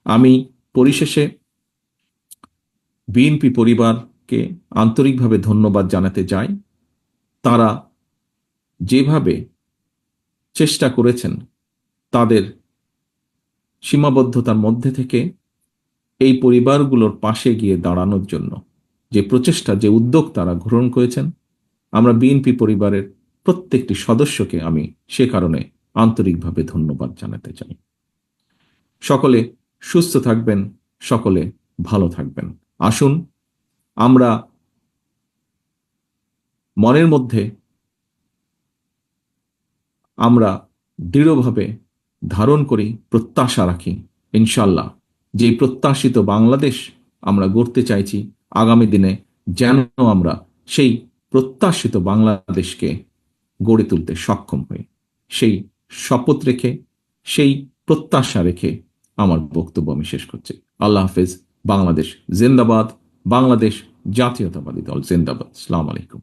আমি পরিশেষে বিএনপি পরিবারকে আন্তরিকভাবে ধন্যবাদ জানাতে চাই। তারা যেভাবে চেষ্টা করেছেন তাদের সীমাবদ্ধতার মধ্যে থেকে এই পরিবারগুলোর পাশে গিয়ে দাঁড়ানোর জন্য যে প্রচেষ্টা, যে উদ্যোগ তারা গ্রহণ করেছেন, আমরা বিএনপি পরিবারের প্রত্যেকটি সদস্যকে আমি সে কারণে আন্তরিকভাবে ধন্যবাদ জানাতে চাই। সকলে সুস্থ থাকবেন, সকলে ভালো থাকবেন। আসুন আমরা মনের মধ্যে আমরা দৃঢ়ভাবে ধারণ করি, প্রত্যাশা রাখি, ইনশাল্লাহ যে প্রত্যাশিত বাংলাদেশ আমরা গড়তে চাইছি আগামী দিনে, যেন আমরা সেই প্রত্যাশিত বাংলাদেশকে গড়ে তুলতে সক্ষম হই। সেই শপথ রেখে, সেই প্রত্যাশা রেখে আমার বক্তব্য আমি শেষ করছি। আল্লাহ হাফেজ। বাংলাদেশ জিন্দাবাদ। বাংলাদেশ জাতীয়তাবাদী দল জিন্দাবাদ। আসসালামু আলাইকুম।